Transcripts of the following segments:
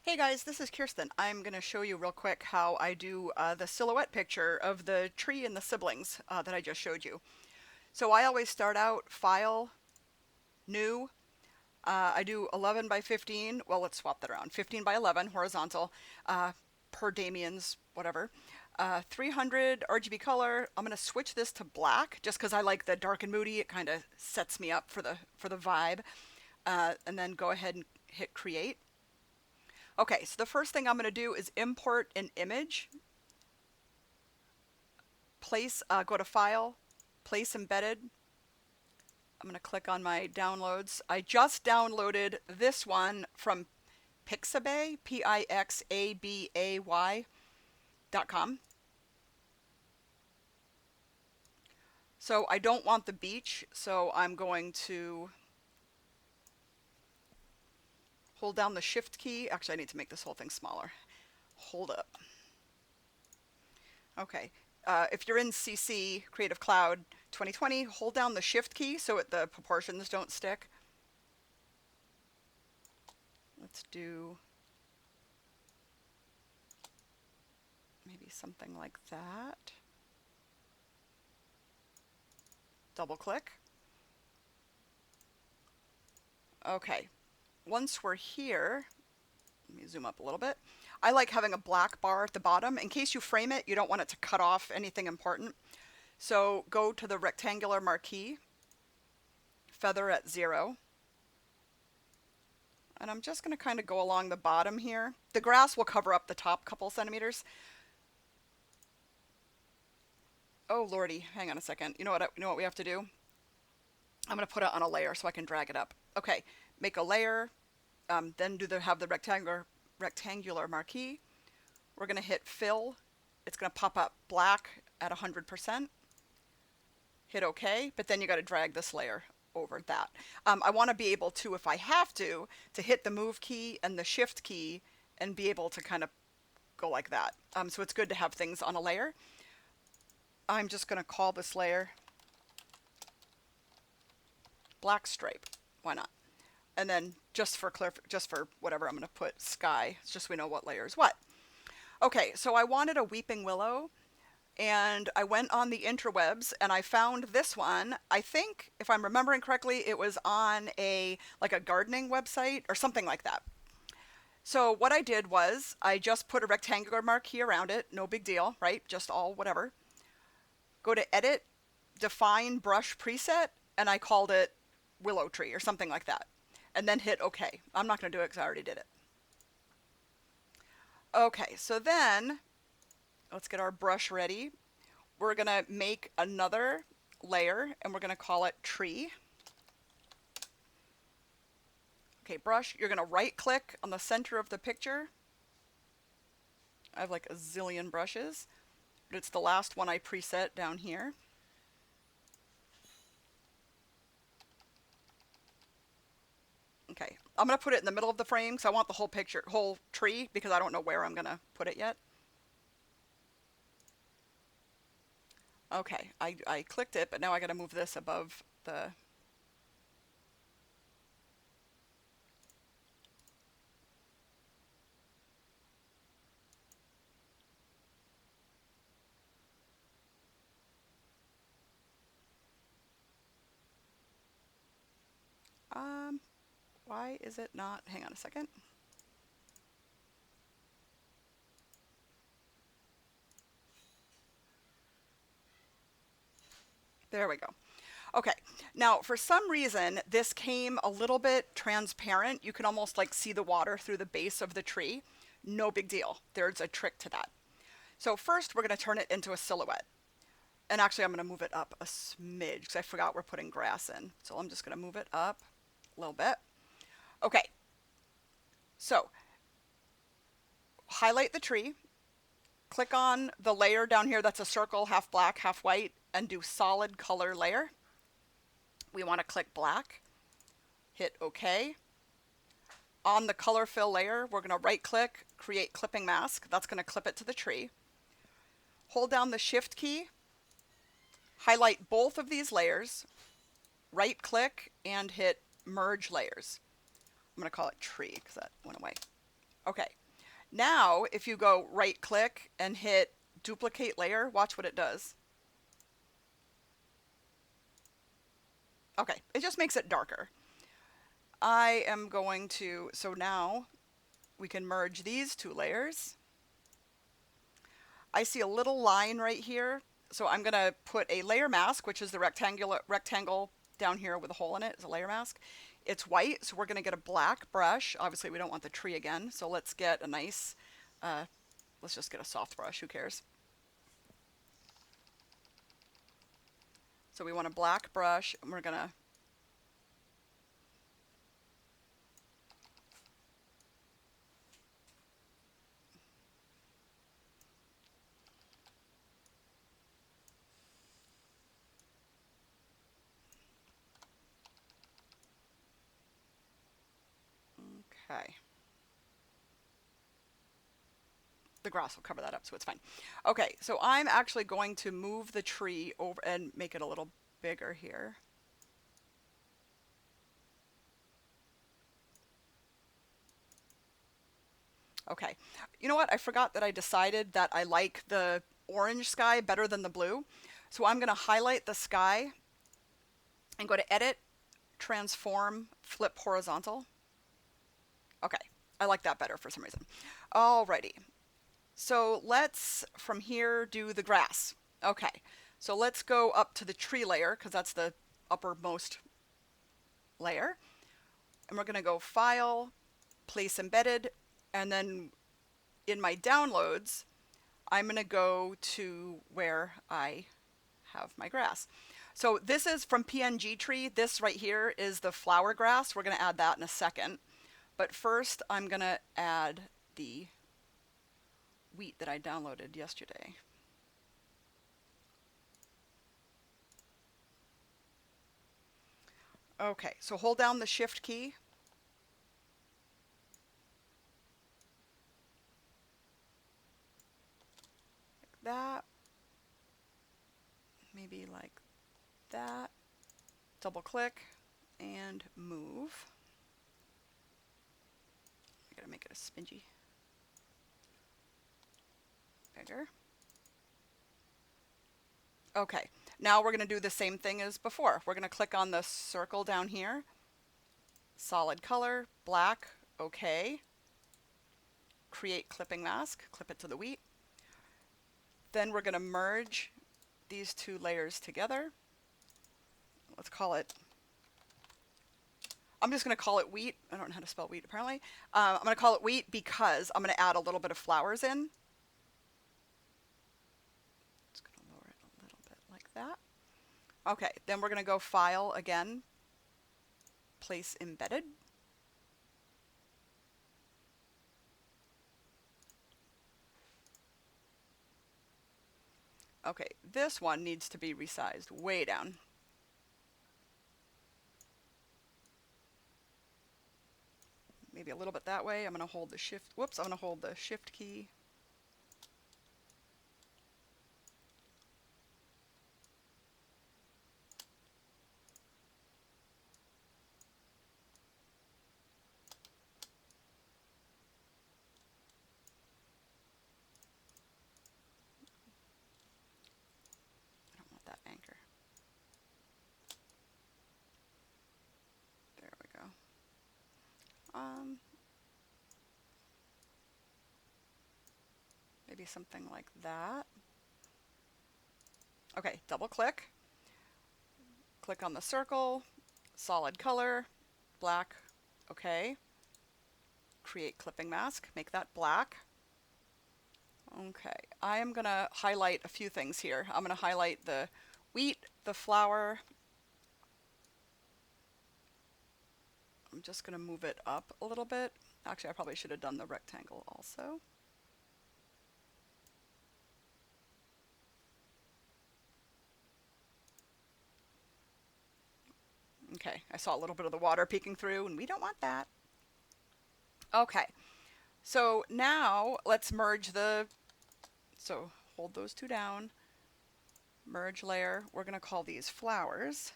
Hey guys, this is Kirsten. I'm going to show you real quick how I do the silhouette picture of the tree and the siblings that I just showed you. So I always start out File, New. I do 11 by 15. Well, let's swap that around. 15 by 11, horizontal, per Damien's, whatever. 300 RGB color. I'm going to switch this to black just because I like the dark and moody. It kind of sets me up for the vibe. And then go ahead and hit create. Okay, so the first thing I'm going to do is import an image, go to File, Place Embedded. I'm going to click on my downloads. I just downloaded this one from Pixabay, Pixabay.com. So I don't want the beach, so I'm going to hold down the Shift key. Actually, I need to make this whole thing smaller. Hold up. Okay. If you're in CC, Creative Cloud 2020, hold down the Shift key so the proportions don't stick. Let's do maybe something like that. Double click. Okay. Once we're here, let me zoom up a little bit. I like having a black bar at the bottom. In case you frame it, you don't want it to cut off anything important. So go to the rectangular marquee, feather at 0. And I'm just going to kind of go along the bottom here. The grass will cover up the top couple centimeters. Oh lordy, hang on a second. You know what we have to do? I'm going to put it on a layer so I can drag it up. Okay, make a layer, then have the rectangular marquee. We're going to hit fill. It's going to pop up black at 100%. Hit OK, but then you got to drag this layer over that. I want to be able to, if I have to hit the move key and the shift key and be able to kind of go like that. So it's good to have things on a layer. I'm just going to call this layer black stripe. Why not? And then just for whatever, I'm going to put sky. It's just so we know what layer is what. Okay, so I wanted a weeping willow, and I went on the interwebs and I found this one. I think, if I'm remembering correctly, it was on a gardening website or something like that. So what I did was I just put a rectangular marquee around it. No big deal, right? Just all whatever. Go to Edit, Define Brush Preset, and I called it Willow Tree or something like that. And then hit OK. I'm not going to do it because I already did it. Okay, so then let's get our brush ready. We're going to make another layer and we're going to call it Tree. Okay, brush, you're going to right click on the center of the picture. I have like a zillion brushes, but it's the last one I preset down here. Okay, I'm going to put it in the middle of the frame because I want the whole tree, because I don't know where I'm going to put it yet. Okay, I clicked it, but now I got to move this above the... Why is it not? Hang on a second. There we go. Okay, now for some reason this came a little bit transparent. You can almost like see the water through the base of the tree. No big deal. There's a trick to that. So first we're going to turn it into a silhouette. And actually I'm going to move it up a smidge because I forgot we're putting grass in. So I'm just going to move it up a little bit. Okay, so highlight the tree. Click on the layer down here that's a circle, half black, half white, and do solid color layer. We want to click black, hit OK. On the color fill layer, we're going to right click, create clipping mask. That's going to clip it to the tree. Hold down the shift key, highlight both of these layers, right click, and hit merge layers. I'm going to call it tree because that went away. Okay. Now, if you go right click and hit duplicate layer, watch what it does. Okay, it just makes it darker. I am going to, so now we can merge these two layers. I see a little line right here. So I'm going to put a layer mask, which is the rectangle down here with a hole in it is a layer mask. It's white, so we're going to get a black brush. Obviously, we don't want the tree again, so let's get a nice, let's just get a soft brush, who cares? So we want a black brush, and we're going to, okay. The grass will cover that up, so it's fine. Okay, so I'm actually going to move the tree over and make it a little bigger here. Okay. You know what? I forgot that I decided that I like the orange sky better than the blue. So I'm going to highlight the sky and go to Edit, Transform, Flip Horizontal. Okay. I like that better for some reason. Alrighty. So let's, from here, do the grass. Okay. So let's go up to the tree layer, because that's the uppermost layer. And we're going to go File, Place Embedded, and then in my downloads, I'm going to go to where I have my grass. So this is from PNG tree. This right here is the flower grass. We're going to add that in a second. But first, I'm going to add the wheat that I downloaded yesterday. Okay, so hold down the Shift key. Like that. Maybe like that. Double click and move. I gotta make it a spingy. Bigger. Okay, now we're going to do the same thing as before. We're going to click on the circle down here, solid color, black, okay. Create clipping mask, clip it to the wheat. Then we're going to merge these two layers together. Let's call it, I'm just going to call it wheat. I don't know how to spell wheat apparently. I'm going to call it wheat because I'm going to add a little bit of flowers in. Just going to lower it a little bit like that. Okay, then we're going to go File again, Place Embedded. Okay, this one needs to be resized way down. Maybe a little bit that way. I'm going to hold the shift, whoops, I'm going to hold the shift key. I don't want that anchor. There we go. Maybe something like that. Okay, double click. Click on the circle, solid color, black, okay. Create clipping mask, make that black. Okay, I am going to highlight a few things here. I'm going to highlight the wheat, the flour. I'm just going to move it up a little bit. Actually, I probably should have done the rectangle also. Okay, I saw a little bit of the water peeking through, and we don't want that. Okay, so now let's merge the, so hold those two down, merge layer. We're going to call these flowers.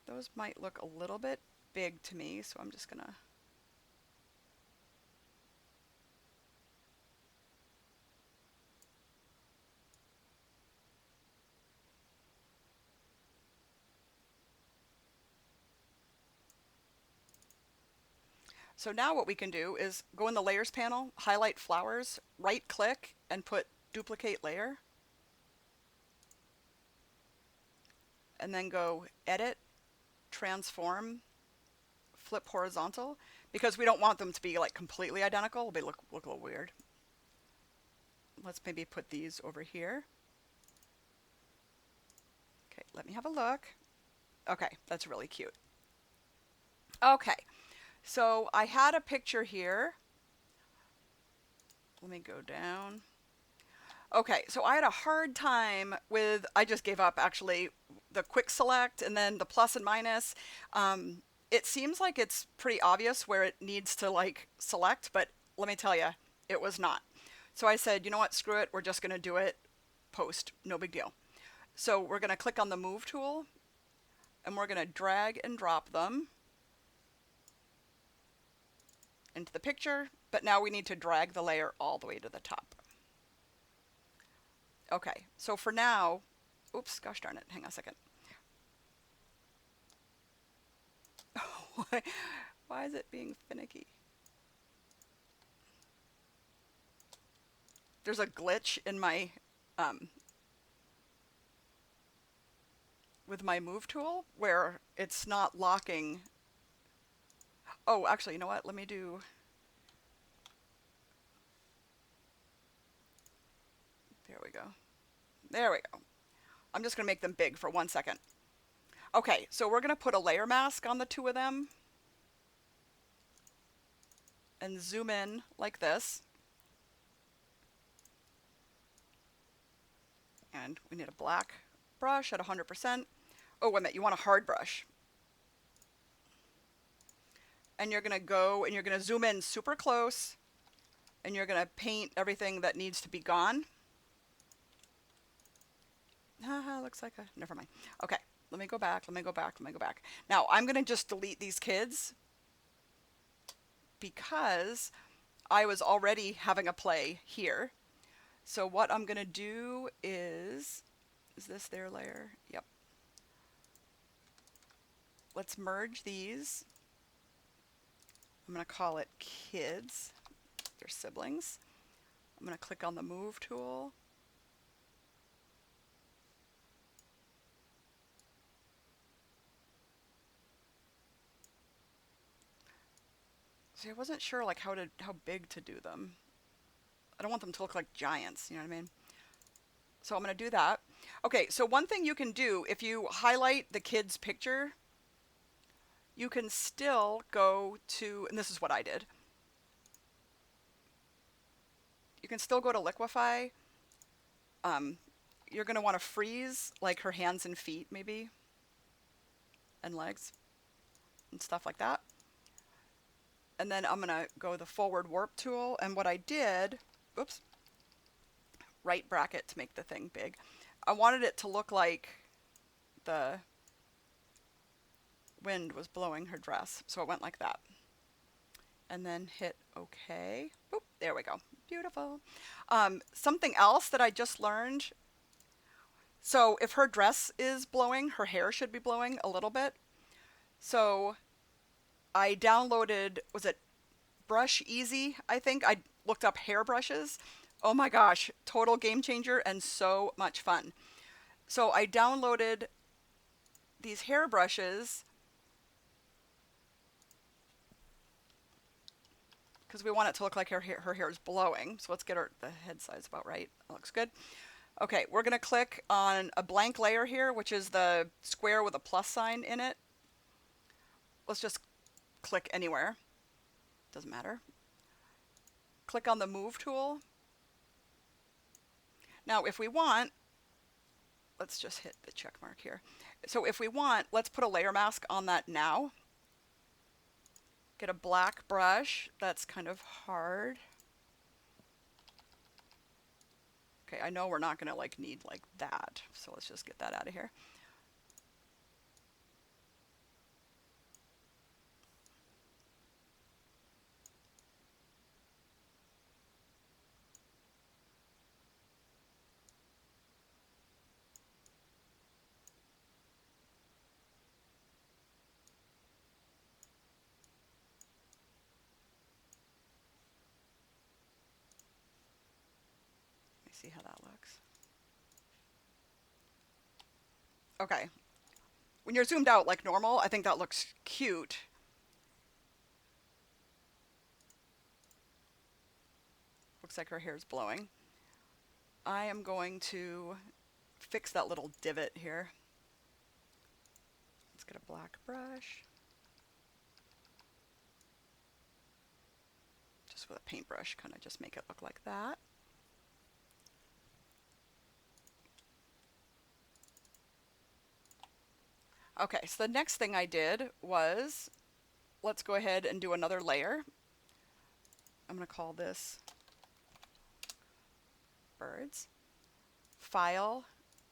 Those might look a little bit big to me, so I'm just gonna. So now what we can do is go in the layers panel, highlight flowers, right click and put duplicate layer, and then go edit, transform, flip horizontal, because we don't want them to be like completely identical. They look a little weird. Let's maybe put these over here. Okay, let me have a look. Okay, that's really cute. Okay, so I had a picture here. Let me go down. Okay, so I had a hard time with, I just gave up actually, the quick select and then the plus and minus. It seems like it's pretty obvious where it needs to like select, but let me tell you, it was not. So I said, you know what, screw it, we're just going to do it post, no big deal. So we're going to click on the move tool and we're going to drag and drop them into the picture, but now we need to drag the layer all the way to the top. Okay, so for now, oops, gosh darn it, hang on a second. Why is it being finicky? There's a glitch in my, with my move tool where it's not locking. Oh, actually, you know what? Let me do, there we go. There we go. I'm just going to make them big for 1 second. Okay, so we're going to put a layer mask on the two of them and zoom in like this. And we need a black brush at 100%. Oh, wait a minute, you want a hard brush. And you're going to go and you're going to zoom in super close and you're going to paint everything that needs to be gone. Haha, looks like a, never mind. Okay, let me go back, let me go back, let me go back. Now, I'm going to just delete these kids because I was already having a play here. So what I'm going to do is this their layer? Yep. Let's merge these. I'm going to call it kids. They're siblings. I'm going to click on the move tool. See, I wasn't sure like how big to do them. I don't want them to look like giants, you know what I mean? So I'm going to do that. Okay, so one thing you can do, if you highlight the kid's picture, you can still go to, and this is what I did. You can still go to liquify. You're going to want to freeze like her hands and feet maybe, and legs, and stuff like that. And then I'm going to go the forward warp tool, and what I did, oops, right bracket to make the thing big. I wanted it to look like the wind was blowing her dress, so it went like that. And then hit OK. Boop, there we go. Beautiful. Something else that I just learned. So if her dress is blowing, her hair should be blowing a little bit. So I downloaded, was it Brush Easy, I think? I looked up hair brushes. Oh my gosh, total game changer and so much fun. So I downloaded these hair brushes because we want it to look like her hair is blowing. So let's get the head size about right. That looks good. Okay, we're going to click on a blank layer here, which is the square with a plus sign in it. Let's just click anywhere. Doesn't matter. Click on the move tool. Now, if we want, let's just hit the check mark here. So if we want, let's put a layer mask on that now. Get a black brush. That's kind of hard. Okay, I know we're not going to like need like that. So let's just get that out of here. See how that looks. Okay. When you're zoomed out like normal, I think that looks cute. Looks like her hair's blowing. I am going to fix that little divot here. Let's get a black brush. Just with a paintbrush, kind of just make it look like that. Okay, so the next thing I did was, let's go ahead and do another layer. I'm going to call this birds. File,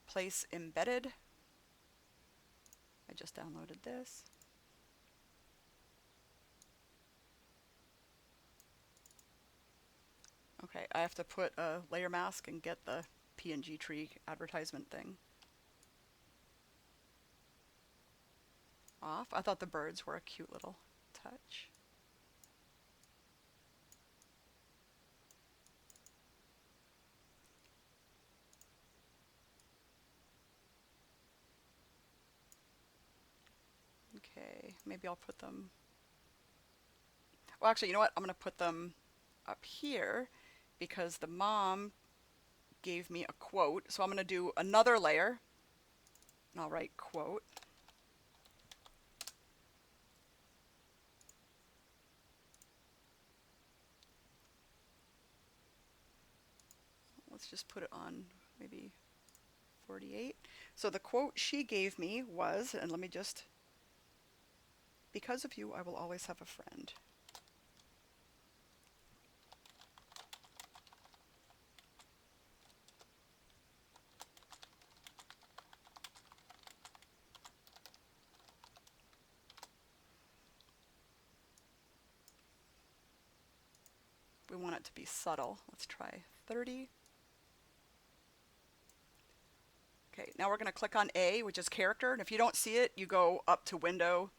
place embedded. I just downloaded this. Okay, I have to put a layer mask and get the PNG tree advertisement thing off. I thought the birds were a cute little touch. Okay, maybe I'll put them, well actually, you know what, I'm going to put them up here because the mom gave me a quote. So I'm going to do another layer and I'll write quote. Let's just put it on maybe 48. So the quote she gave me was, and let me just, because of you, I will always have a friend. We want it to be subtle. Let's try 30. Okay, now we're going to click on A, which is character. And if you don't see it, you go up to window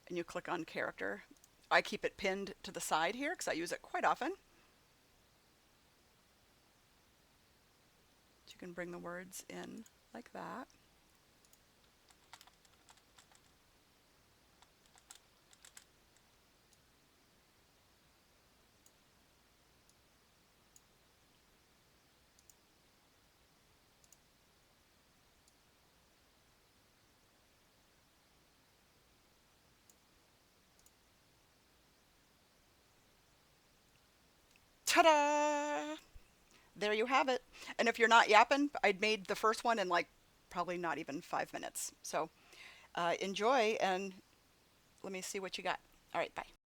and you click on character. I keep it pinned to the side here because I use it quite often. So you can bring the words in like that. Ta-da! There you have it. And if you're not yapping, I'd made the first one in like probably not even 5 minutes. So enjoy and let me see what you got. All right, bye.